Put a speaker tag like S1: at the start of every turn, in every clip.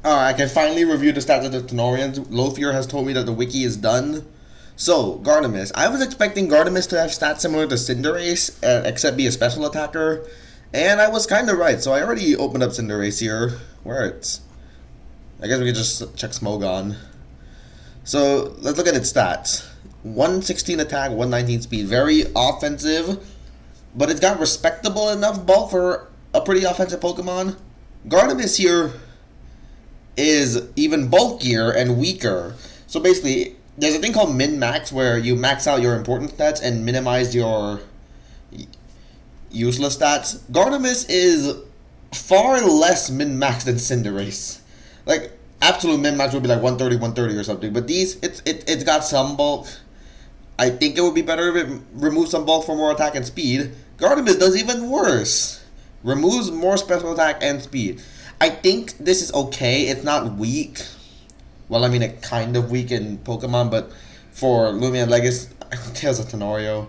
S1: I can finally review the stats of the Tanorians. Lothier has told me that the wiki is done. So, Gardemis. I was expecting Gardemis to have stats similar to Cinderace, except be a special attacker. And I was kind of right, so I already opened up Cinderace here. Where it's... I guess we could just check Smogon. So, let's look at its stats. 116 attack, 119 speed. Very offensive, but it's got respectable enough bulk for a pretty offensive Pokemon. Gardemis here is even bulkier and weaker. So basically, there's a thing called min-max where you max out your important stats and minimize your useless stats. Gardemis is far less min-max than Cinderace. Like, absolute min-max would be like 130, 130 or something. But these, it's got some bulk. I think it would be better if it removes some bulk for more attack and speed. Gardemis does even worse. Removes more special attack and speed. I think this is okay. It's not weak. Well, I mean, it's kind of weak in Pokemon, but for Lumia Legacy, Tales of Tenorio.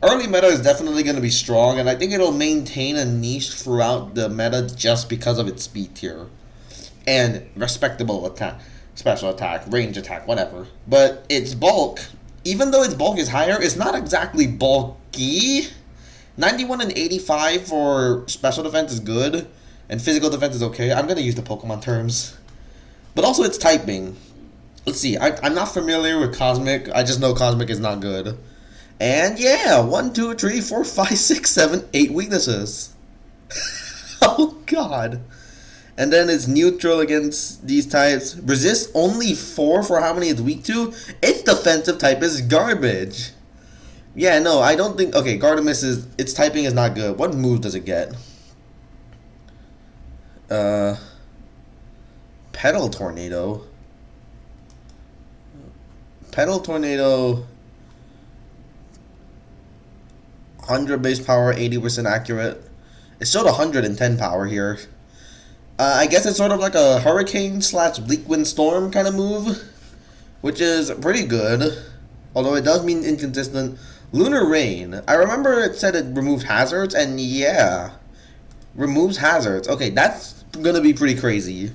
S1: Early meta is definitely going to be strong, and I think it'll maintain a niche throughout the meta just because of its speed tier. And respectable attack, special attack, range attack, whatever. But its bulk, even though its bulk is higher, it's not exactly bulky. 91 and 85 for special defense is good, and physical defense is okay. I'm going to use the Pokemon terms. But also its typing. Let's see, I'm not familiar with Cosmic. I just know Cosmic is not good. And yeah, 1, 2, 3, 4, 5, 6, 7, 8 weaknesses. Oh god. And then it's neutral against these types. Resist only 4 for how many it's weak to. Its defensive type is garbage. Yeah, no, I don't think... Okay, Gardemis is... Its typing is not good. What move does it get? Pedal Tornado. Pedal Tornado... 100 base power, 80% accurate. It showed 110 power here. I guess it's sort of like a Hurricane / Bleak Wind Storm kind of move, which is pretty good, although it does mean inconsistent. Lunar Rain. I remember it said it removed hazards, and yeah, removes hazards. Okay, that's gonna be pretty crazy.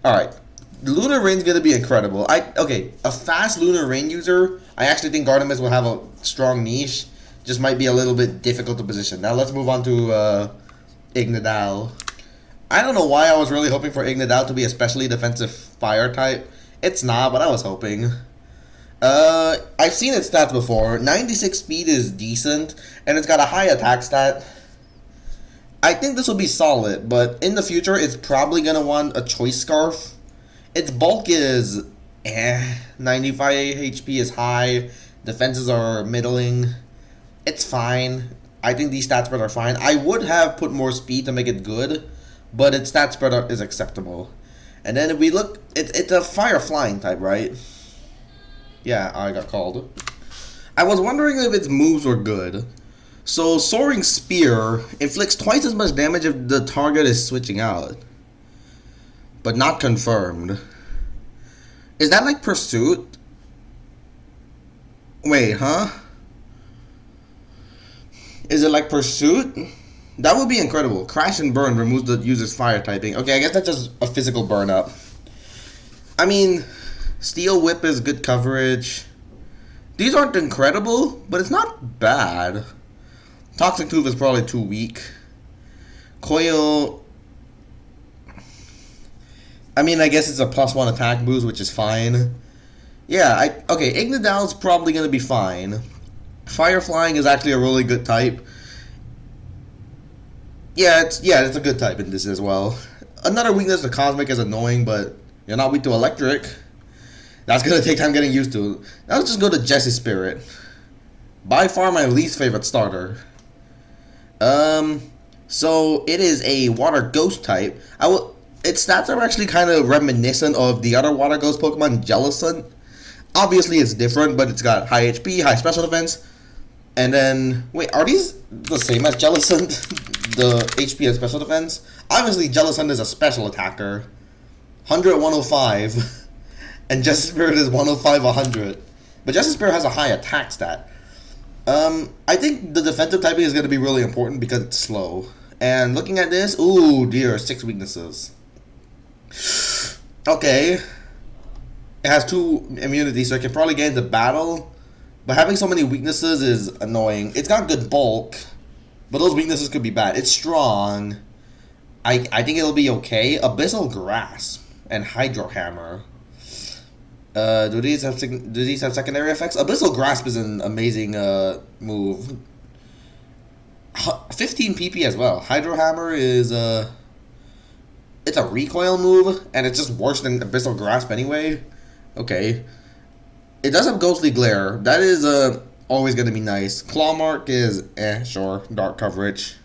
S1: Alright, Lunar Rain's gonna be incredible. Okay, a fast Lunar Rain user, I actually think Gardemis will have a strong niche. Just might be a little bit difficult to position. Now let's move on to Ignadal. I don't know why I was really hoping for Ignadal to be a specially defensive fire type. It's not, but I was hoping. I've seen its stats before. 96 speed is decent, and it's got a high attack stat. I think this will be solid, but in the future, it's probably going to want a Choice Scarf. Its bulk is 95 HP is high. Defenses are middling. It's fine. I think these stat spread are fine. I would have put more speed to make it good, but its stat spread is acceptable. And then if we look, it's a fire flying type, right? Yeah, I got called. I was wondering if its moves were good. So Soaring Spear inflicts twice as much damage if the target is switching out, but not confirmed. Is that like Pursuit? Wait, huh? Is it like Pursuit? That would be incredible. Crash and Burn removes the user's fire typing. Okay, I guess that's just a physical burn up. I mean, Steel Whip is good coverage. These aren't incredible, but it's not bad. Toxic Tooth is probably too weak. Coil... I mean, I guess it's a +1 attack boost, which is fine. Yeah, okay, Ignadal's probably going to be fine. Fire Flying is actually a really good type. Yeah, it's a good type in this as well. Another weakness to Cosmic is annoying, but you're not weak to Electric. That's going to take time getting used to. Now let's just go to Jessie Spirit. By far my least favorite starter. So it is a Water Ghost type. Its stats are actually kind of reminiscent of the other Water Ghost Pokemon, Jellicent. Obviously it's different, but it's got high HP, high special defense. And then, wait, are these the same as Jellicent? The HP and special defense? Obviously Jellicent is a special attacker. 100, 105. And Jessie Spirit is 105, 100. But Jessie Spirit has a high attack stat. I think the defensive typing is going to be really important because it's slow. And looking at this, ooh dear, 6 weaknesses. Okay. It has 2 immunities, so it can probably get into battle. But having so many weaknesses is annoying. It's got good bulk, but those weaknesses could be bad. It's strong. I think it'll be okay. Abyssal Grasp and Hydro Hammer. Do these have secondary effects? Abyssal Grasp is an amazing move. 15 PP as well. Hydro Hammer is it's a recoil move, and it's just worse than Abyssal Grasp anyway. Okay. It does have Ghostly Glare. That is always going to be nice. Claw Mark is sure. Dark coverage.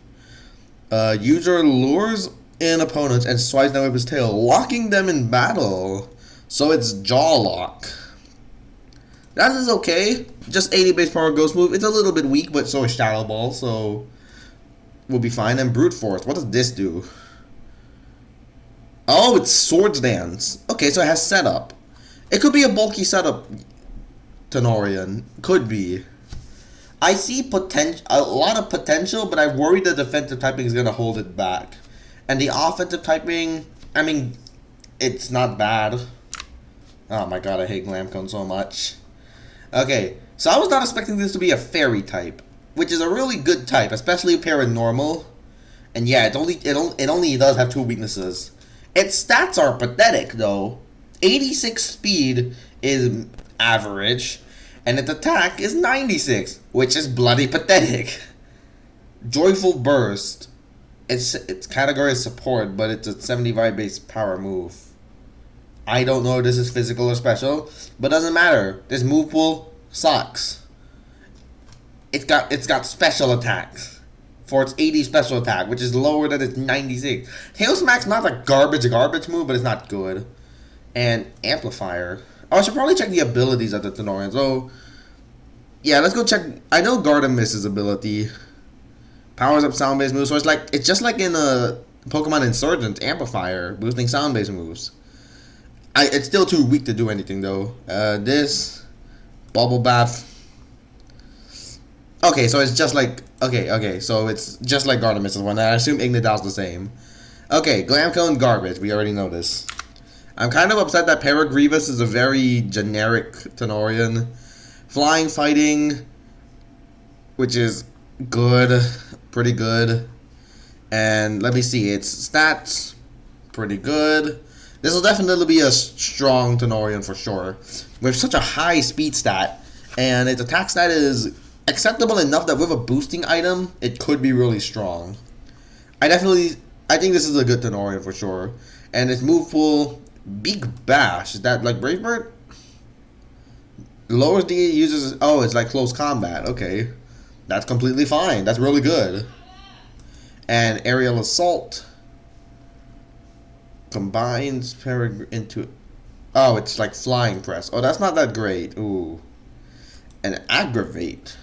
S1: User lures in opponents and swipes them with his tail, locking them in battle. So it's Jaw Lock. That is okay. Just 80 base power ghost move. It's a little bit weak, but so is Shadow Ball, so we'll be fine. And Brute Force. What does this do? Oh, it's Swords Dance. Okay, so it has setup. It could be a bulky setup, Tanorian. Could be. I see a lot of potential, but I worry the defensive typing is going to hold it back. And the offensive typing, I mean, it's not bad. Oh my god, I hate Glamcone so much. Okay, so I was not expecting this to be a fairy type, which is a really good type, especially paranormal. And yeah, it only does have 2 weaknesses. Its stats are pathetic though. 86 speed is average, and its attack is 96, which is bloody pathetic. Joyful Burst. Its category is support, but it's a 75 base power move. I don't know if this is physical or special, but doesn't matter. This move pool sucks. It's got special attacks for its 80 special attack, which is lower than its 96. Tail Smack's not a garbage move, but it's not good. And Amplifier. Oh, I should probably check the abilities of the Tanorian. So, yeah, let's go check. I know Gardemis's ability powers up sound-based moves, so it's just like in a Pokemon Insurgent, Amplifier, boosting sound-based moves. It's still too weak to do anything though. This Bubble Bath. Okay, so it's just like so it's just like Gardemis's one. I assume Ignidal's the same. Okay, Glamcone garbage. We already know this. I'm kind of upset that Paragrievous is a very generic Tanorian. Flying Fighting, which is good, pretty good. And let me see, its stats, pretty good. This will definitely be a strong Tanorian for sure. With such a high speed stat, and its attack stat is acceptable enough that with a boosting item, it could be really strong. I think this is a good Tanorian for sure. And its move pool, Big Bash, is that like Brave Bird? Lowers the user's, oh, it's like close combat, okay. That's completely fine, that's really good. And Aerial Assault combines into, oh, it's like Flying Press. Oh, that's not that great. Ooh. And Aggravate.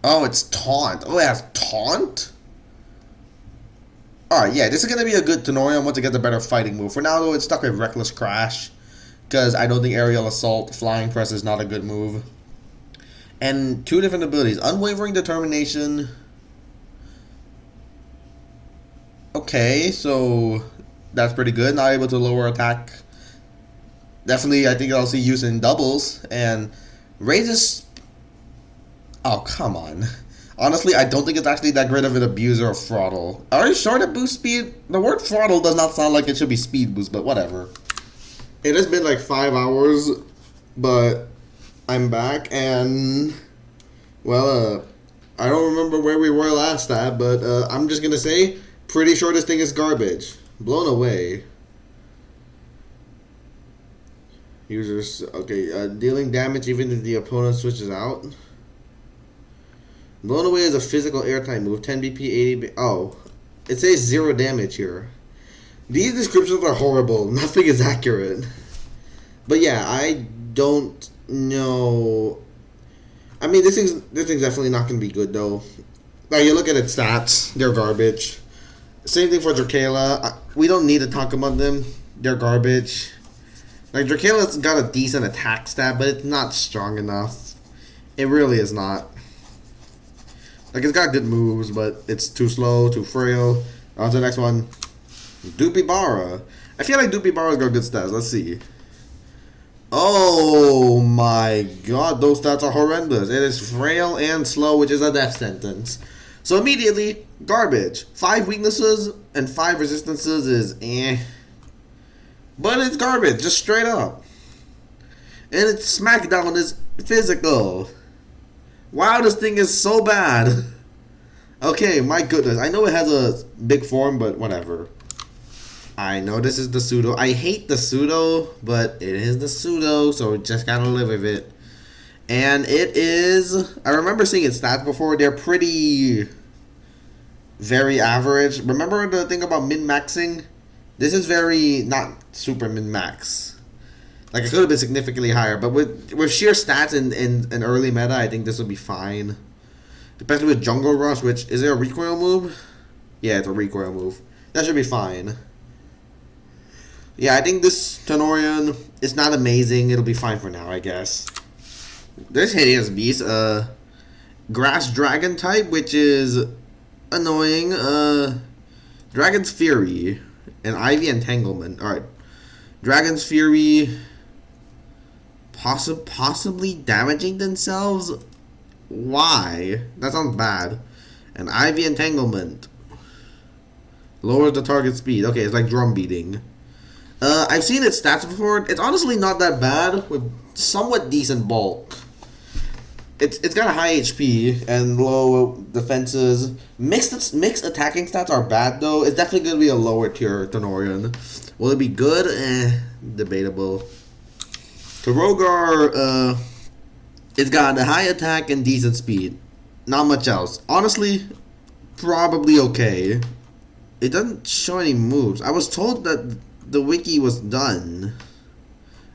S1: Oh, it's Taunt. Oh, it has Taunt? Alright, yeah, this is going to be a good Tanorian once it gets a better fighting move. For now, though, it's stuck with Reckless Crash, because I don't think Aerial Assault, Flying Press is not a good move. And 2 different abilities. Unwavering Determination. Okay, so that's pretty good. Not able to lower attack. Definitely, I think I'll see use in doubles. And raises... Oh, come on. Honestly, I don't think it's actually that great of an abuser of Throttle. Are you sure that boost speed? The word Throttle does not sound like it should be speed boost, but whatever. It has been like 5 hours, but I'm back, and well, I don't remember where we were last at, but I'm just gonna say, pretty sure this thing is garbage. Blown away. Users, okay, dealing damage even if the opponent switches out. Blown away is a physical airtime move, 10 BP, 80 oh, it says 0 damage here. These descriptions are horrible, nothing is accurate. But yeah, I don't know. I mean, this thing's definitely not going to be good though. Like, you look at its stats, they're garbage. Same thing for Dracula. We don't need to talk about them, they're garbage. Like, Dracula's got a decent attack stat, but it's not strong enough. It really is not. Like, it's got good moves, but it's too slow, too frail. On to the next one. Dupibara. I feel like Dupibara's got good stats. Let's see. Oh my god, those stats are horrendous. It is frail and slow, which is a death sentence. So immediately, garbage. 5 weaknesses and 5 resistances is eh. But it's garbage, just straight up. And its Smackdown is physical. Wow, this thing is so bad. Okay, my goodness. I know it has a big form, but whatever. I know this is the pseudo. I hate the pseudo, but it is the pseudo, so just gotta live with it. And it is... I remember seeing its stats before. They're pretty... very average. Remember the thing about min-maxing? This is very... not super min-max. Like, it could have been significantly higher, but with sheer stats in early meta, I think this will be fine. Especially with Jungle Rush, which... is it a recoil move? Yeah, it's a recoil move. That should be fine. Yeah, I think this tanorian is not amazing. It'll be fine for now, I guess. This hideous beast, grass dragon type, which is annoying. Dragon's Fury and Ivy Entanglement. Alright. Dragon's Fury possibly damaging themselves? Why? That sounds bad. And Ivy Entanglement lowers the target speed. Okay, it's like drum beating. I've seen its stats before. It's honestly not that bad with somewhat decent bulk. It's got a high HP and low defenses. Mixed attacking stats are bad though. It's definitely gonna be a lower tier tanorian. Will it be good? Debatable. Tarogar, it's got a high attack and decent speed. Not much else. Honestly, probably okay. It doesn't show any moves. I was told that the wiki was done.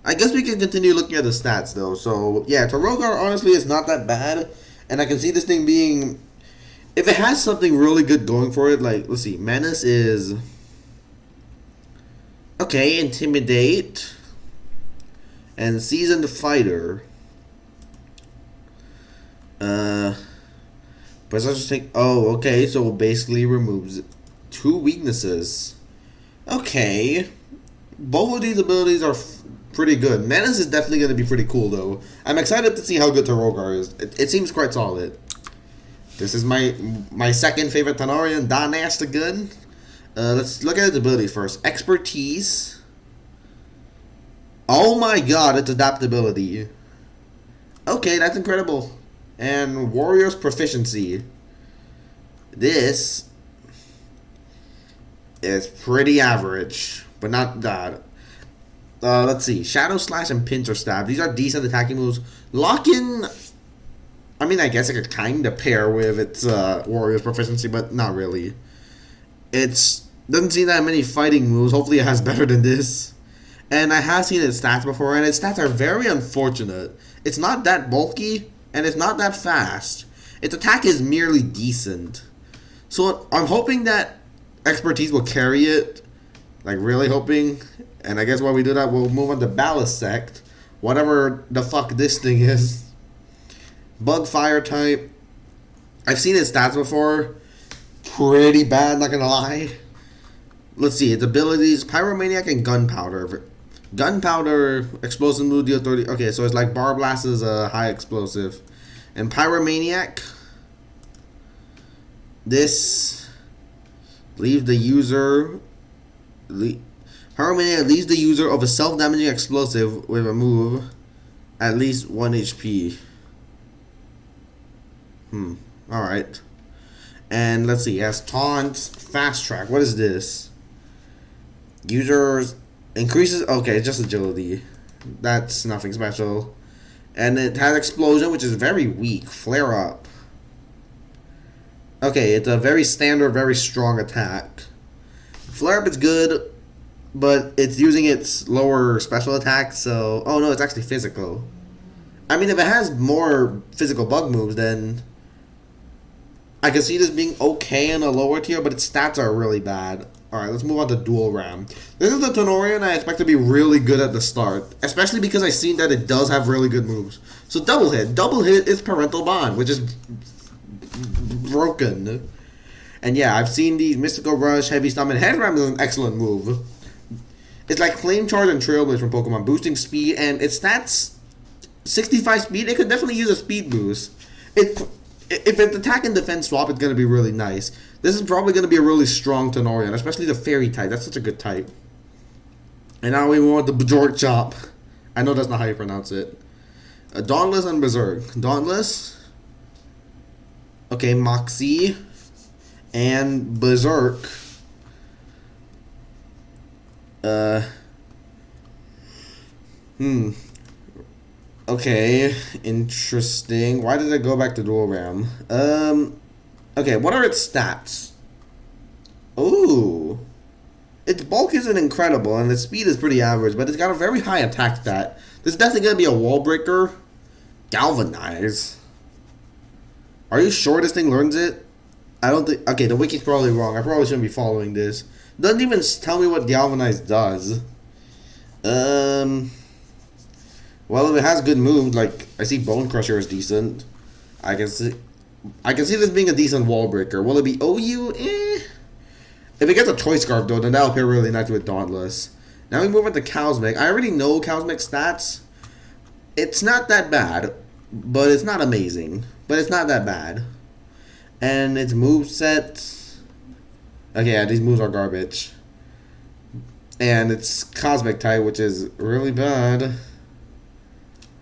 S1: I guess we can continue looking at the stats though. So yeah, Tarogar honestly is not that bad, and I can see this thing being, if it has something really good going for it. Like, let's see, Menace is okay, Intimidate, and Seasoned Fighter. Possession take. Oh, okay, so it basically removes 2 weaknesses. Okay. Both of these abilities are pretty good. Menace is definitely going to be pretty cool, though. I'm excited to see how good Tarogar is. It seems quite solid. This is my second favorite Tanorian, Danastagun. Let's look at its abilities first. Expertise. Oh my god, its adaptability. Okay, that's incredible. And Warrior's Proficiency. This is pretty average, but not bad. Let's see. Shadow Slash and Pincer Stab. These are decent attacking moves. Lock-in, I mean, I guess it could kind of pair with its Warrior's Proficiency, but not really. It's doesn't see that many fighting moves. Hopefully it has better than this. And I have seen its stats before, and its stats are very unfortunate. It's not that bulky, and it's not that fast. Its attack is merely decent. So I'm hoping that Expertise will carry it. Like, really hoping. And I guess while we do that, we'll move on to Ballast Sect. Whatever the fuck this thing is. Bug Fire type. I've seen its stats before. Pretty bad, not gonna lie. Let's see, its abilities. Pyromaniac and Gunpowder. Gunpowder, explosive move, deal 30. Okay, so it's like Bar Blast is a high explosive. And Pyromaniac. This leaves the user... Pyromaniac leaves the user of a self-damaging explosive with a move at least 1 HP. Alright. And let's see, it has Taunts, Fast Track. What is this? Users increases... Okay, it's just agility. That's nothing special. And it has Explosion, which is very weak. Flare Up. Okay, it's a very standard, very strong attack. Flare Up is good, but it's using its lower special attack, so... Oh no, it's actually physical. I mean, if it has more physical bug moves, then I can see this being okay in a lower tier, but its stats are really bad. Alright, let's move on to Dual Ram. This is the Tanorian I expect to be really good at the start, especially because I've seen that it does have really good moves. So Double Hit. Double Hit is Parental Bond, which is broken. And yeah, I've seen these Mystical Rush, Heavy Stomp, and Head Ram is an excellent move. It's like Flame Charge and Trailblaze from Pokemon, boosting speed, and its stats 65 speed. It could definitely use a speed boost. If it's attack and defense swap, it's gonna be really nice. This is probably gonna be a really strong Tanorian, especially the Fairy type. That's such a good type. And now we want the Bjork Chop. I know that's not how you pronounce it. Dauntless and Berserk. Dauntless. Okay, Moxie. And Berserk. Okay, interesting. Why did I go back to Dual Ram? Okay, what are its stats? Ooh. Its bulk isn't incredible, and its speed is pretty average, but it's got a very high attack stat. This is definitely going to be a wall breaker. Galvanize. Are you sure this thing learns it? I don't think... Okay, the wiki's probably wrong. I probably shouldn't be following this. Doesn't even tell me what Galvanize does. Well, if it has good moves, like, I see Bone Crusher is decent. I can see this being a decent wall breaker. Will it be OU? If it gets a Choice Scarf, though, then that'll pair really nice with Dauntless. Now we move on to Cosmic. I already know Cosmic stats. It's not that bad, but it's not amazing. But it's not that bad. And its moveset... Okay, yeah, these moves are garbage. And it's Cosmic type, which is really bad.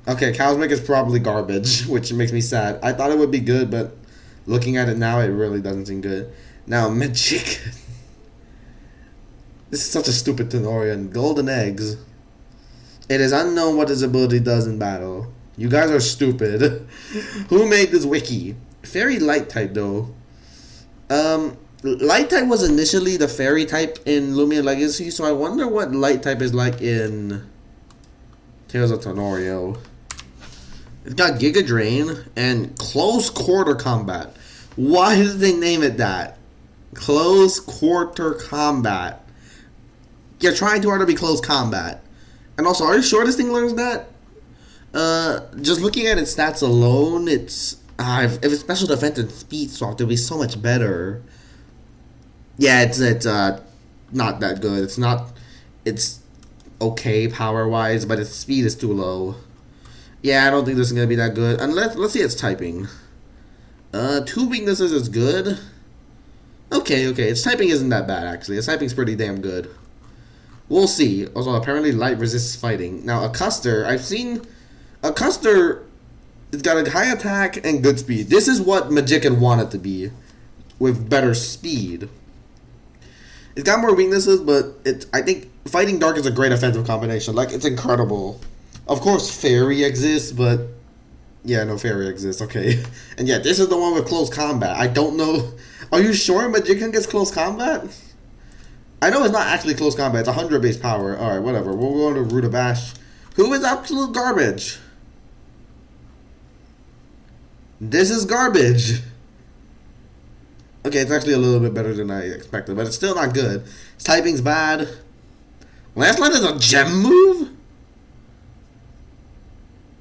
S1: Okay, Cosmic is probably garbage, which makes me sad. I thought it would be good, but looking at it now, it really doesn't seem good. Now, Magic. This is such a stupid Tanorian. Golden Eggs. It is unknown what his ability does in battle. You guys are stupid. Who made this wiki? Fairy Light type, though. Light type was initially the Fairy type in Lumia Legacy, so I wonder what Light type is like in Tales of Tanorio. It's got Giga Drain and Close Quarter Combat. Why did they name it that? Close Quarter Combat. You're trying too hard to be close combat. And also, are you sure this thing learns that? Just looking at its stats alone, it's... if it's special defense and speed swap, it'll be so much better. Yeah, it's not that good. It's okay power-wise, but its speed is too low. Yeah, I don't think this is going to be that good. Unless, let's see its typing. 2 weaknesses is good. Okay, its typing isn't that bad, actually. Its typing's pretty damn good. We'll see. Also, apparently light resists fighting. Now, a Custer, I've seen... A Custer, it's got a high attack and good speed. This is what Magician wanted to be, with better speed. It's got more weaknesses, but I think Fighting Dark is a great offensive combination. Like, it's incredible. Of course, Fairy exists, but... Yeah, no, Fairy exists, okay. And yeah, this is the one with close combat. I don't know... Are you sure Magician gets close combat? I know it's not actually close combat. It's 100 base power. Alright, whatever. We'll go into Rutabash, who is absolute garbage. This is garbage. Okay, it's actually a little bit better than I expected, but it's still not good. Its typing's bad. Landslide is a gem move?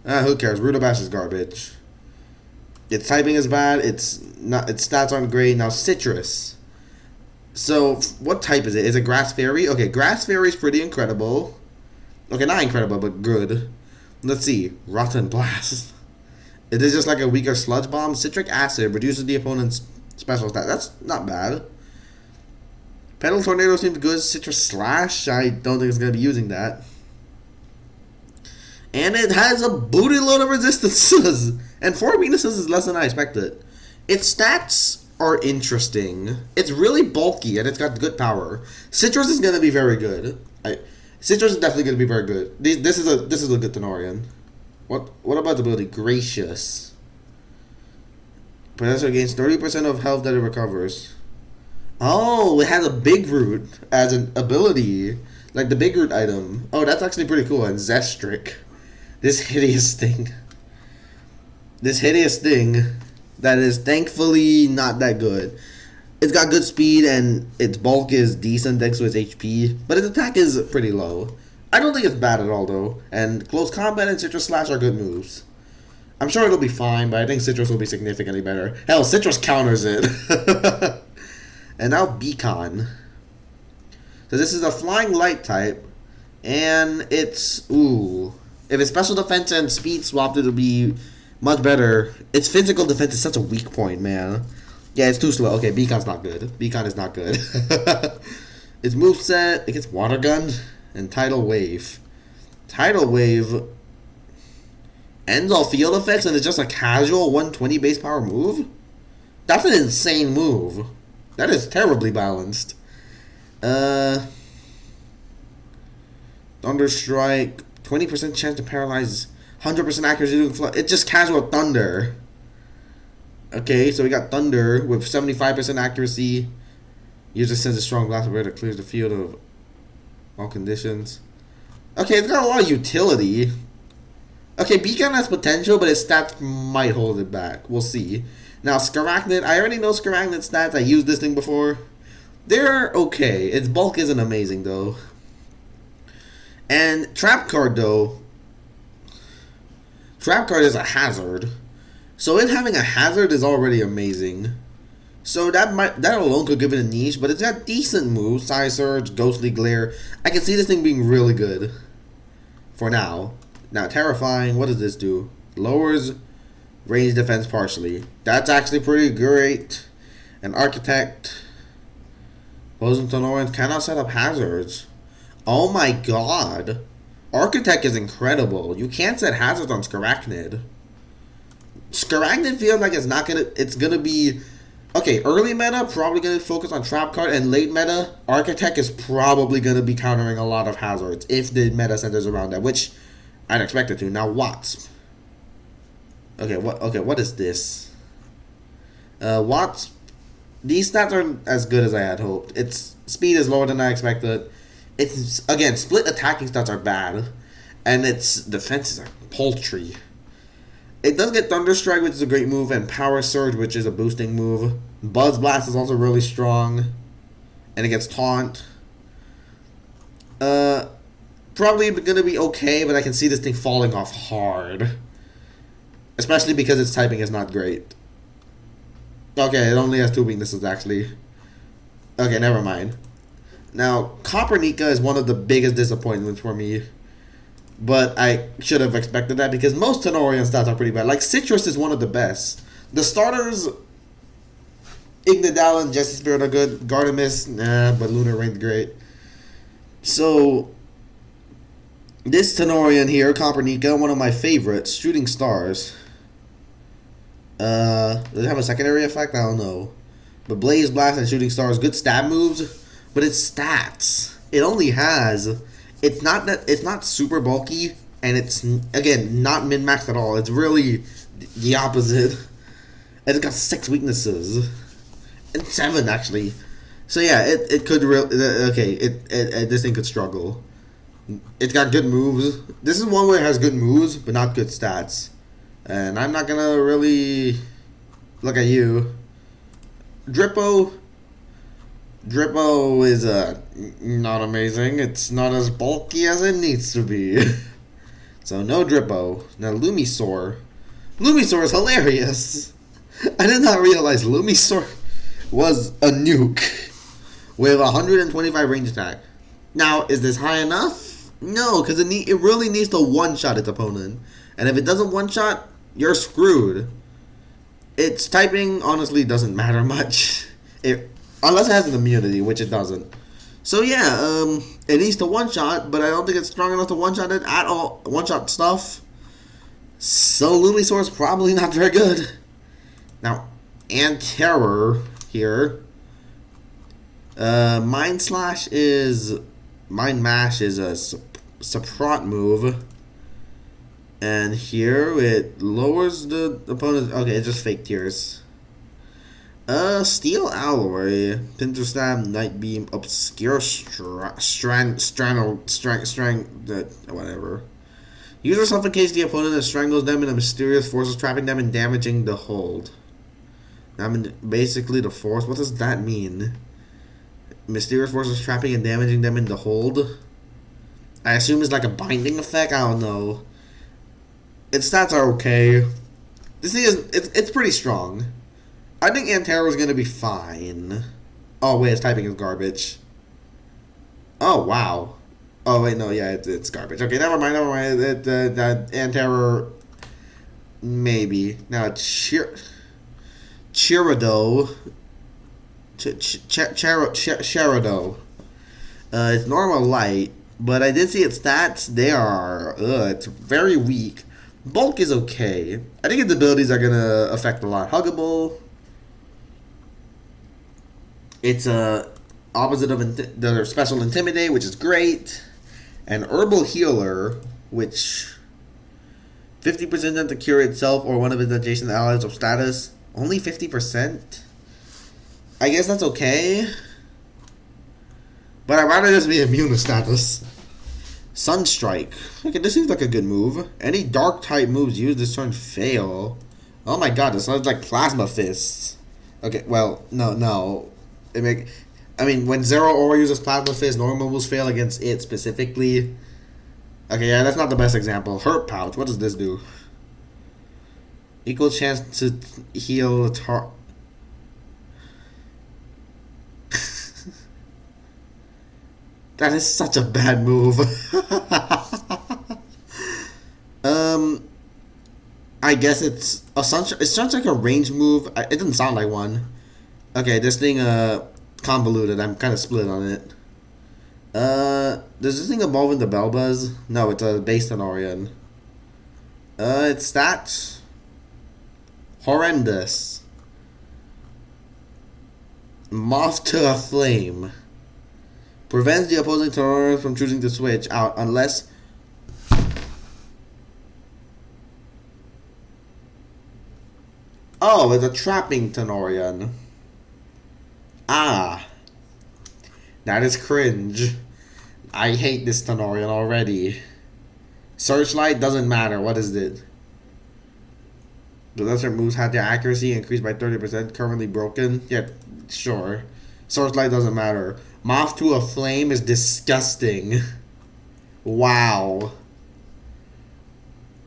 S1: Who cares? Rutabash is garbage. Its typing is bad. Its stats aren't great. Now, Citrus. So, what type is it? Is it Grass Fairy? Okay, Grass Fairy is pretty incredible. Okay, not incredible, but good. Let's see. Rotten Blast. It is just like a weaker Sludge Bomb. Citric Acid reduces the opponent's special stat. That's not bad. Petal Tornado seems good. Citrus Slash, I don't think it's going to be using that. And it has a booty load of resistances. And 4 weaknesses is less than I expected. Its stats are interesting. It's really bulky and it's got good power. Citrus is going to be very good. Citrus is definitely going to be very good. This is a good Tanorian. What about the ability? Gracious. Possessor gains 30% of health that it recovers. Oh, it has a Big Root as an ability. Like the Big Root item. Oh, that's actually pretty cool. And Zestric. This hideous thing. This hideous thing that is thankfully not that good. It's got good speed and its bulk is decent thanks to its HP. But its attack is pretty low. I don't think it's bad at all though. And Close Combat and Citrus Slash are good moves. I'm sure it'll be fine, but I think Citrus will be significantly better. Hell, Citrus counters it. And now Beacon. So this is a flying light type. And it's... Ooh. If it's special defense and speed swapped, it'll be much better. Its physical defense is such a weak point, man. Yeah, it's too slow. Okay, Beacon's not good. Beacon is not good. Its moveset, it gets Water Gun and Tidal Wave. Tidal Wave ends all field effects and it's just a casual 120 base power move? That's an insane move. That is terribly balanced. Thunder Strike, 20% chance to paralyze, 100% accuracy doing flood. It's just casual thunder. Okay, so we got Thunder with 75% accuracy. User sends a strong blast where it clears the field of all conditions. Okay, it's got a lot of utility. Okay, Beacon has potential, but its stats might hold it back. We'll see. Now, Scarachnid, I already know Scarachnid's stats. I used this thing before. They're okay. Its bulk isn't amazing, though. And Trap Card, though. Trap Card is a hazard. So it having a hazard is already amazing. So that alone could give it a niche, but it's got decent moves. Psy Surge, Ghostly Glare. I can see this thing being really good. For now. Now, Terrifying, what does this do? Lowers range defense partially. That's actually pretty great. An Architect. Opposing tanorians cannot set up hazards. Oh my god. Architect is incredible. You can't set hazards on Scarachnid. Scarachnid feels like it's gonna be... Okay, early meta, probably gonna focus on Trap Card, and late meta, Architect is probably gonna be countering a lot of hazards, if the meta centers around that, which I'd expect it to. Now, Watts. Okay, what is this? Watts, these stats aren't as good as I had hoped. Its speed is lower than I expected. It's, again, split attacking stats are bad, and its defenses are paltry. It does get Thunder Strike, which is a great move, and Power Surge, which is a boosting move. Buzz Blast is also really strong, and it gets Taunt. Probably gonna be okay, but I can see this thing falling off hard. Especially because its typing is not great. Okay, it only has 2 weaknesses, actually. Okay, never mind. Now, Copernica is one of the biggest disappointments for me. But I should have expected that because most Tanorian stats are pretty bad. Like, Citrus is one of the best. The starters, Ignadal and Jesse Spirit are good. Gardemis, nah, but Lunar Rain's great. So, this Tanorian here, Copernica, one of my favorites, Shooting Stars. Does it have a secondary effect? I don't know. But Blaze Blast and Shooting Stars, good stab moves. But its stats, it only has... It's not super bulky, and it's, again, not min-maxed at all. It's really the opposite. And it's got 6 weaknesses. And 7, actually. So yeah, it could this thing could struggle. It's got good moves. This is one where it has good moves, but not good stats. And I'm not gonna really look at you. Drippo is not amazing. It's not as bulky as it needs to be. So no Drippo. Now Lumisaur. Lumisaur is hilarious. I did not realize Lumisaur was a nuke with 125 range attack. Now, is this high enough? No, because it really needs to one-shot its opponent. And if it doesn't one-shot, you're screwed. Its typing honestly doesn't matter much. Unless it has an immunity, which it doesn't. So yeah, it needs to one-shot, but I don't think it's strong enough to one-shot it at all. One-shot stuff. So Lumisaur is probably not very good. Now, Anterror here. Mind Mash is a support move. And here it lowers the opponent's... Okay, it's just fake tears. Steel Alloy, Pinter Stab, Night Beam, Obscure whatever. User suffocates the opponent and strangles them in a mysterious force, trapping them and damaging the hold. I mean, basically the force. What does that mean? Mysterious forces trapping and damaging them in the hold. I assume it's like a binding effect. I don't know. Its stats are okay. This thing is it's pretty strong. I think Anterror is gonna be fine. Oh, wait, its typing is garbage. Oh, wow. Oh, wait, no, yeah, it's garbage. Okay, never mind, never mind. Anterror, maybe. Now, Chirado. Chirado. It's normal light, but I did see its stats. They are, it's very weak. Bulk is okay. I think its abilities are gonna affect a lot. Huggable. It's opposite of the special Intimidate, which is great. And Herbal Healer, which 50% to cure itself or one of its adjacent allies of status. Only 50%? I guess that's okay. But I'd rather just be immune to status. Sunstrike. Okay, this seems like a good move. Any dark type moves used this turn fail. Oh my god, this sounds like Plasma Fists. Okay, well, no. I mean, when Zero Aura uses Plasma Fist, normal moves fail against it specifically. Okay, yeah, that's not the best example. Hurt Pouch, what does this do? Equal chance to heal That is such a bad move. I guess it's a sunshine. It sounds like a range move. It doesn't sound like one. Okay, this thing convoluted. I'm kind of split on it. Does this thing evolve into Belbuzz? No, it's a base tanorian. Its stats horrendous. Moth to a Flame. Prevents the opposing Tanorian from choosing to switch out unless... Oh, it's a trapping Tanorian. Ah. That is cringe. I hate this Tanorian already. Searchlight doesn't matter. What is it? The lesser moves had their accuracy increased by 30%. Currently broken. Yeah, sure. Searchlight doesn't matter. Moth to a Flame is disgusting. Wow.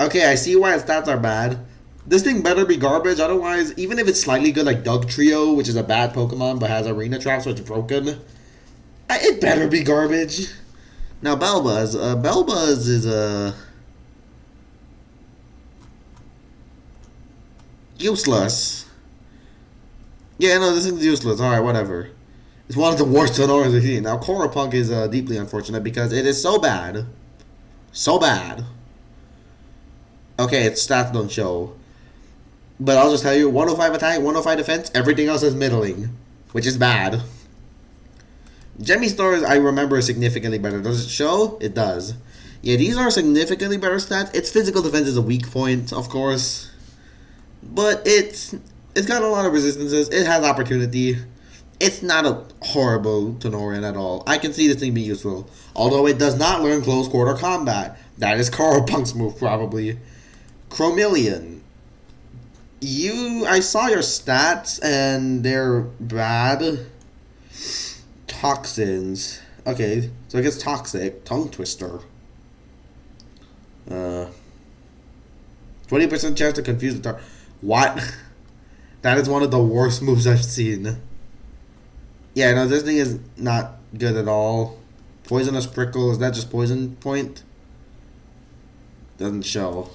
S1: Okay, I see why its stats are bad. This thing better be garbage, otherwise, even if it's slightly good like Dugtrio, which is a bad Pokemon but has Arena Trap so it's broken, it better be garbage. Now Belbuzz. Belbuzz is useless. Yeah, no, this thing's useless. Alright, whatever. It's one of the worst Tanorians I've seen. Now, Corapunk is deeply unfortunate because it is so bad. So bad. Okay, its stats don't show. But I'll just tell you, 105 attack, 105 defense, everything else is middling. Which is bad. Gemmy Stars, I remember, is significantly better. Does it show? It does. Yeah, these are significantly better stats. Its physical defense is a weak point, of course. But it's got a lot of resistances. It has opportunity. It's not a horrible Tanorian at all. I can see this thing being useful. Although it does not learn close quarter combat. That is Coropunk's move, probably. Chromeleon. I saw your stats, and they're bad. Toxins. Okay, so it gets toxic. Tongue Twister. 20% chance to confuse the target. What? That is one of the worst moves I've seen. Yeah, no, this thing is not good at all. Poisonous Prickle, is that just poison point? Doesn't show.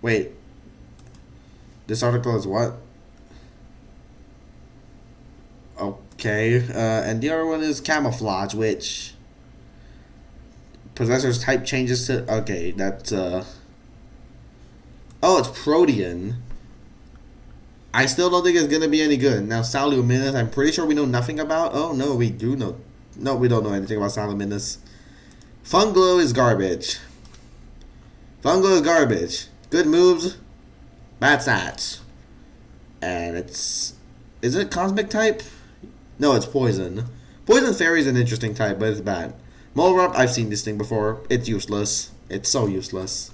S1: Wait. This article is what? Okay. And the other one is Camouflage, which... Possessor's type changes to... Okay, that's... Oh, it's Protean. I still don't think it's going to be any good. Now, Saluminous, I'm pretty sure we know nothing about. Oh, no, we do know. No, we don't know anything about Saluminous. Funglow is garbage. Funglow is garbage. Good moves, bad stats. And it's... Is it Cosmic type? No, it's Poison. Poison Fairy is an interesting type, but it's bad. Molerupt, I've seen this thing before. It's useless. It's so useless.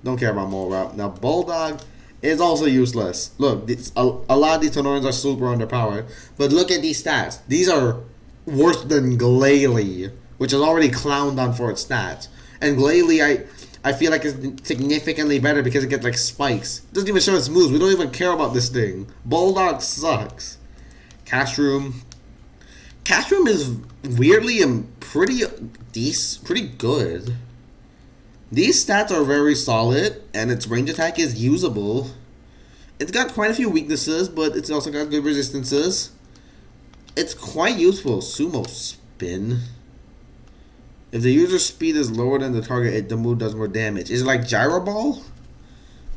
S1: Don't care about Molerupt. Now, Bulldog... is also useless. Look, a lot of these Tanorians are super underpowered. But look at these stats. These are worse than Glalie, which is already clowned on for its stats. And Glalie, I feel like it's significantly better because it gets like spikes. It doesn't even show its moves. We don't even care about this thing. Bulldog sucks. Castrum. Castrum is weirdly and pretty good. These stats are very solid, and its range attack is usable. It's got quite a few weaknesses, but it's also got good resistances. It's quite useful. Sumo Spin. If the user's speed is lower than the target, the move does more damage. Is it like Gyro Ball?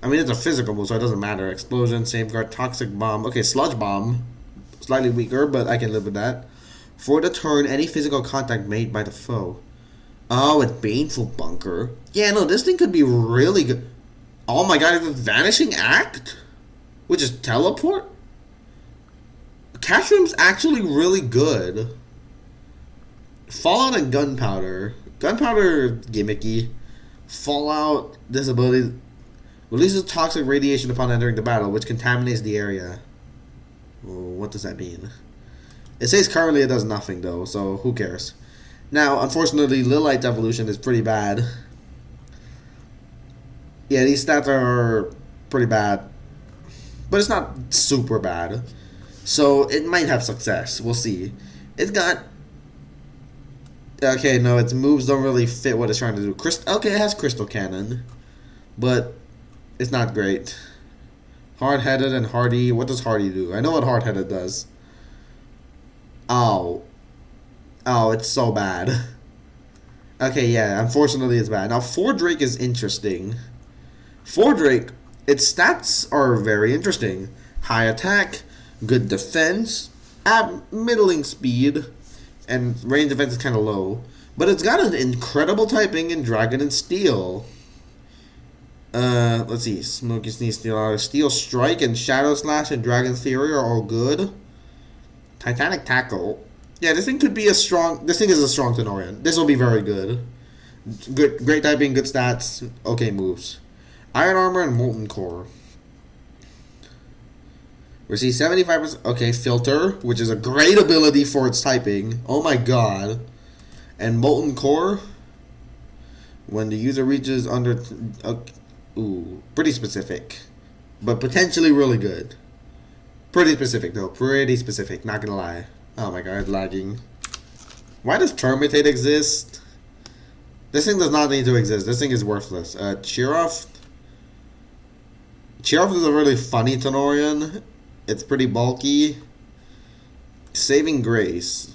S1: I mean, it's a physical move, so it doesn't matter. Explosion, Safeguard, Toxic Bomb. Okay, Sludge Bomb. Slightly weaker, but I can live with that. For the turn, any physical contact made by the foe. Oh, it's Baneful Bunker. Yeah, no, this thing could be really good. Oh my god, it's a Vanishing Act? Which is Teleport? Castrum's actually really good. Fallout and Gunpowder. Gunpowder gimmicky. Fallout, this ability releases toxic radiation upon entering the battle, which contaminates the area. Well, what does that mean? It says currently it does nothing though, so who cares? Now, unfortunately, Lilite's evolution is pretty bad. Yeah, these stats are pretty bad. But it's not super bad. So, it might have success. We'll see. It's got... Okay, no, its moves don't really fit what it's trying to do. Okay, it has Crystal Cannon. But it's not great. Hard-headed and Hardy. What does Hardy do? I know what hard-headed does. Oh. Oh, it's so bad. Okay, yeah, unfortunately it's bad. Now, Fordrake is interesting. Fordrake, its stats are very interesting. High attack, good defense, middling speed, and range defense is kind of low. But it's got an incredible typing in Dragon and Steel. Let's see. Smoky Sneeze, Steel Strike and Shadow Slash and Dragon Theory are all good. Titanic Tackle. Yeah, this thing could be this thing is a strong tanorian. This will be very good. Great typing, good stats, okay moves. Iron Armor and Molten Core. Receive 75%. Okay, Filter, which is a great ability for its typing. Oh my god. And Molten Core. When the user reaches under... ooh, pretty specific. But potentially really good. Pretty specific though. Pretty specific, not gonna lie. Oh my god, lagging. Why does Termitate exist? This thing does not need to exist. This thing is worthless. Cheeroff. Cheeroff is a really funny Tanorian. It's pretty bulky. Saving Grace.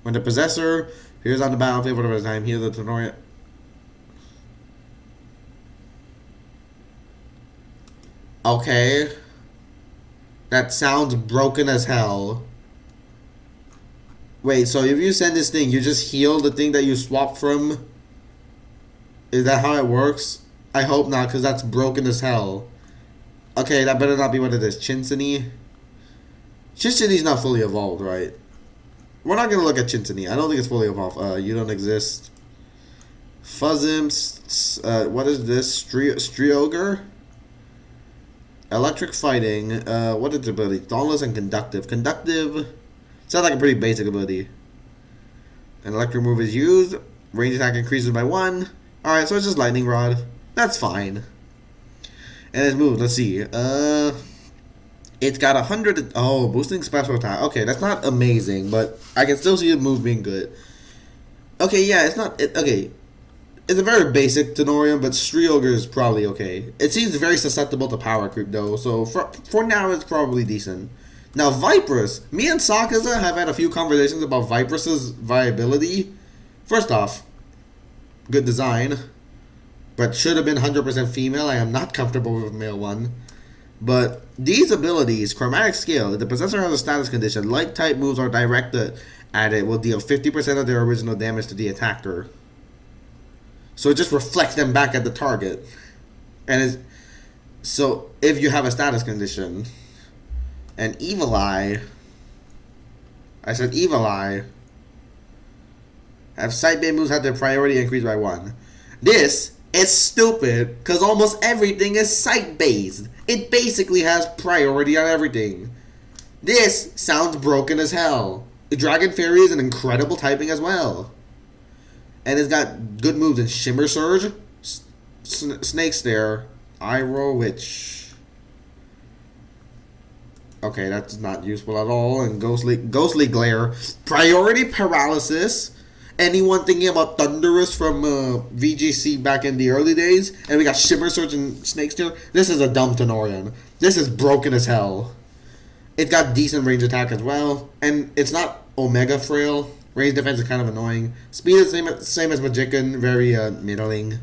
S1: When the Possessor appears on the battlefield for the time, heal the Tanorian. Okay. That sounds broken as hell. Wait, so if you send this thing, you just heal the thing that you swapped from? Is that how it works? I hope not, because that's broken as hell. Okay, that better not be what it is. Chinsini? Chinsini's not fully evolved, right? We're not going to look at Chinsini. I don't think it's fully evolved. You don't exist. Fuzzimps. What is this? Strioger? Electric Fighting. What is the ability? Dauntless and Conductive. Conductive... Sounds like a pretty basic ability. An electric move is used. Range attack increases by 1. Alright, so it's just Lightning Rod. That's fine. And its move, let's see. It's got 100... Oh, boosting special attack. Okay, that's not amazing, but I can still see the move being good. Okay, yeah, it's not... okay. It's a very basic Tanorian, but Strioger is probably okay. It seems very susceptible to power creep, though, so for now, it's probably decent. Now, Vipress. Me and Sakaza have had a few conversations about Vipress's viability. First off, good design, but should have been 100% female. I am not comfortable with a male one. But these abilities, Chromatic Scale, if the possessor has a status condition, light type moves are directed at it will deal 50% of their original damage to the attacker. So it just reflects them back at the target. And so if you have a status condition... And Evil Eye. I said Evil Eye. Have sight-based moves have their priority increased by 1. This is stupid because almost everything is sight-based. It basically has priority on everything. This sounds broken as hell. The Dragon Fairy is an incredible typing as well. And it's got good moves in Shimmer Surge, Snake Stare, Eye Roll, which... Okay, that's not useful at all. And ghostly glare, priority paralysis. Anyone thinking about Thunderous from VGC back in the early days? And we got Shimmer Surge and Snake Stealer. This is a dumb Tanorian. This is broken as hell. It's got decent range attack as well, and it's not Omega Frail. Range defense is kind of annoying. Speed is same as Magician, very middling.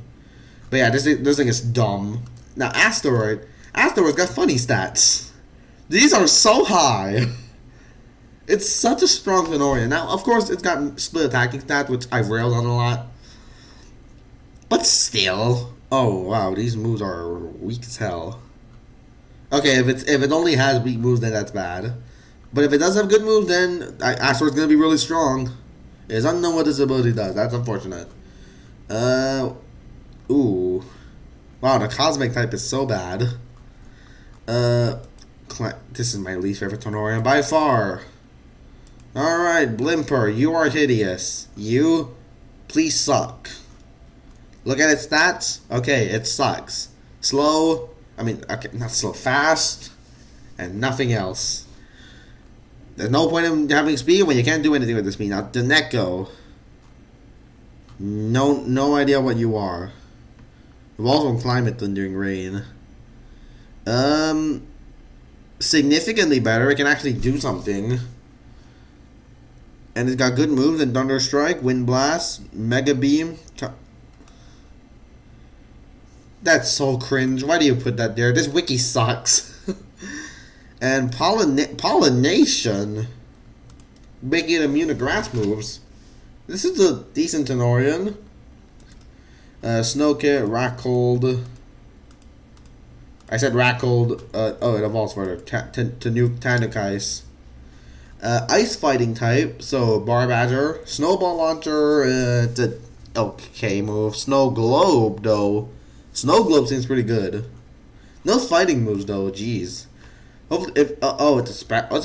S1: But yeah, this thing is dumb. Now Asteroid's got funny stats. These are so high. It's such a strong Tanorian. Now, of course, it's got split attacking stats, which I've railed on a lot. But still, oh wow, these moves are weak as hell. Okay, if it only has weak moves, then that's bad. But if it does have good moves, then Asteroid's gonna be really strong. It's unknown what this ability does. That's unfortunate. Ooh. Wow, the Cosmic type is so bad. This is my least favorite Tanorian by far. Alright, Blimper, you are hideous. You, please suck. Look at its stats. Okay, it sucks. Slow. Okay, not slow. Fast. And nothing else. There's no point in having speed when you can't do anything with the speed. Now, Deneko. No idea what you are. Evolves on climate during rain. Significantly better. It can actually do something. And it's got good moves in Thunder Strike, Wind Blast, Mega Beam. That's so cringe. Why do you put that there? This wiki sucks. And Pollination. Making it immune to grass moves. This is a decent Tanorian. Snowkit, Rockhold. I said Rockhold. Oh, it evolves further. Tanukais. Ice fighting type, so Bar Badger. Snowball Launcher, it's a okay move. Snow Globe, though. Snow Globe seems pretty good. No fighting moves, though, jeez. Hopefully, it's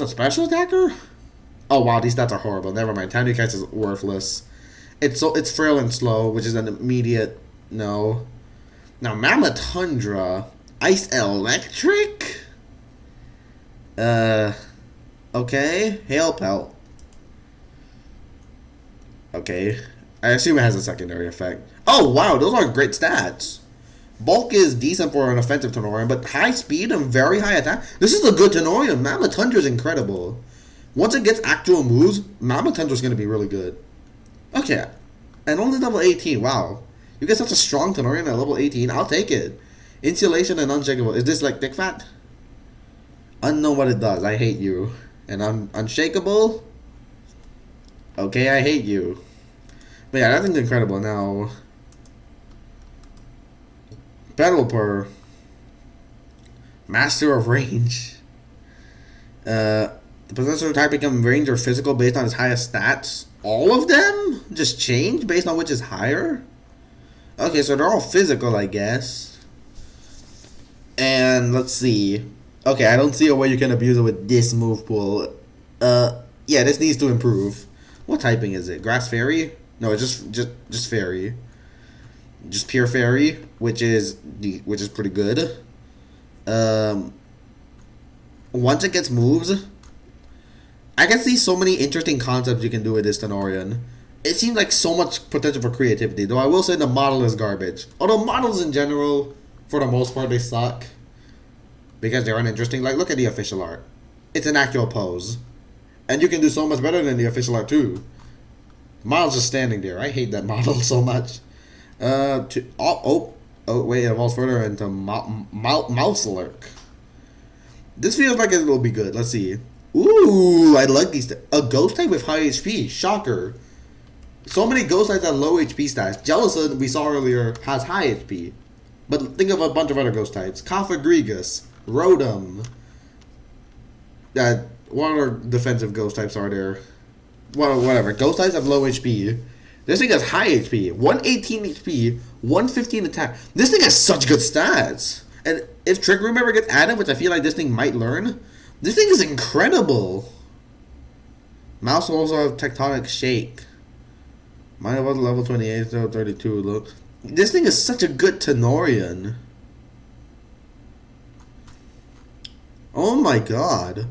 S1: a special attacker? Oh, wow, these stats are horrible. Never mind, Tanukais is worthless. It's frail and slow, which is an immediate no. Now, Mammoth Tundra. Ice Electric? Okay, Hail Pelt. Okay, I assume it has a secondary effect. Oh wow, those are great stats. Bulk is decent for an offensive Tanorian, but high speed and very high attack. This is a good Tanorian. Mammoth Tundra is incredible. Once it gets actual moves, Mammoth Tundra is going to be really good. Okay, and only level 18. Wow, you get such a strong Tanorian at level 18. I'll take it. Insulation and unshakable. Is this like Thick Fat? Unknown what it does. I hate you. And unshakable. Okay, I hate you. But yeah, that thing's incredible. Now, Battlepur, Master of Range. The possessor type become range or physical based on its highest stats. All of them just change based on which is higher. Okay, so they're all physical, I guess. And let's see. Okay, I don't see a way you can abuse it with this move pool. Yeah, this needs to improve. What typing is it? Grass Fairy? No, it's just Fairy. Just pure Fairy, which is pretty good. Once it gets moves, I can see so many interesting concepts you can do with this Tanorian. It seems like so much potential for creativity, though I will say the model is garbage. Although models in general, for the most part, they suck. Because they're uninteresting. Like, look at the official art. It's an actual pose. And you can do so much better than the official art, too. The model's just standing there. I hate that model so much. Wait, it evolves further into Mouselurk. This feels like it will be good. Let's see. Ooh, I like these. A ghost type with high HP. Shocker. So many ghost types have low HP stats. Jellicent, we saw earlier, has high HP. But think of a bunch of other ghost types. Cophagrigus. Rotom. What other defensive ghost types are there? Well, whatever. Ghost types have low HP. This thing has high HP. 118 HP, 115 attack. This thing has such good stats. And if Trick Room ever gets added, which I feel like this thing might learn, this thing is incredible. Mouse will also have Tectonic Shake. Mine was level 28, so 32. Look. This thing is such a good Tanorian. Oh my god.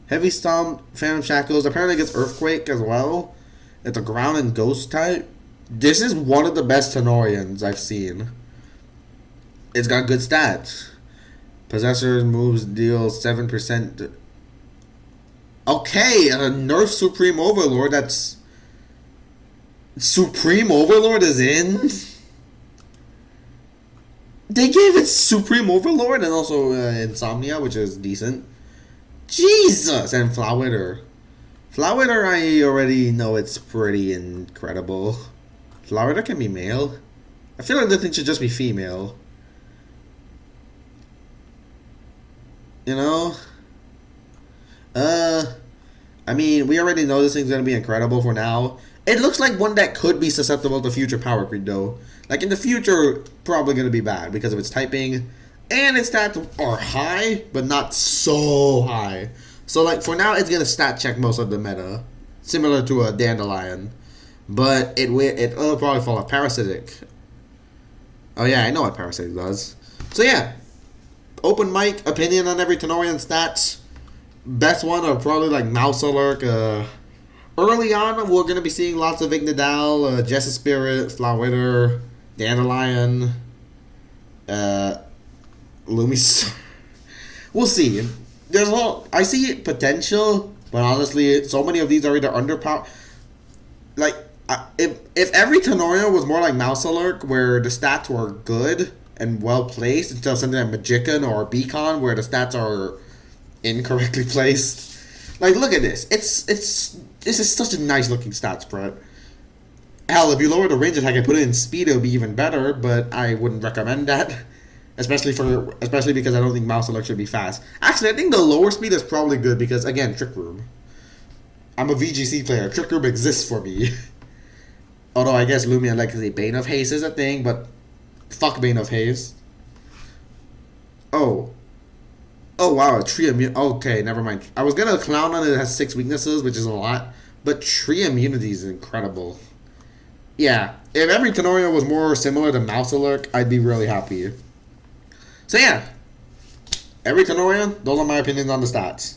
S1: Heavy Stomp, Phantom Shackles. Apparently it gets Earthquake as well. It's a ground and ghost type. This is one of the best Tanorians I've seen. It's got good stats. Possessor's moves deal 7%. Okay, a Nerf Supreme Overlord. That's... Supreme Overlord is in? They gave it Supreme Overlord and also Insomnia, which is decent. Jesus! And Flowwitter. Flowwitter, I already know it's pretty incredible. Flowwitter can be male. I feel like the thing should just be female. You know? I mean, we already know this thing's gonna be incredible for now. It looks like one that could be susceptible to future power creep, though. Like, in the future, probably gonna be bad because of its typing. And its stats are high, but not so high. So, like, for now, it's gonna stat check most of the meta. Similar to a Dandelion. But it'll probably fall off Parasitic. Oh, yeah, I know what Parasitic does. So, yeah. Open mic, opinion on every Tanorian stats. Best one are probably like Mousalurk. Early on, we're going to be seeing lots of Ignadal, Jessus Spirit, Flowwitter, Dandelion, Lumis. We'll see. There's a lot. I see potential, but honestly, so many of these are either underpowered. Like, if every Tanorian was more like Mousalurk, where the stats were good and well placed, instead of something like Magician or Beacon, where the stats are incorrectly placed. Like, look at this. This is such a nice looking stat spread. Hell, if you lower the range attack and put it in speed, it would be even better, but I wouldn't recommend that. Especially because I don't think Mousalurk should be fast. Actually, I think the lower speed is probably good because, again, Trick Room. I'm a VGC player. Trick Room exists for me. Although I guess Lumia Legacy Bane of Haste is a thing, but fuck Bane of Haste. Oh, wow, Tree Immunity. Okay, never mind. I was gonna clown on it. It has 6 weaknesses, which is a lot. But Tree Immunity is incredible. Yeah, if every Tanorian was more similar to Mousalurk, I'd be really happy. So yeah, every Tanorian, those are my opinions on the stats.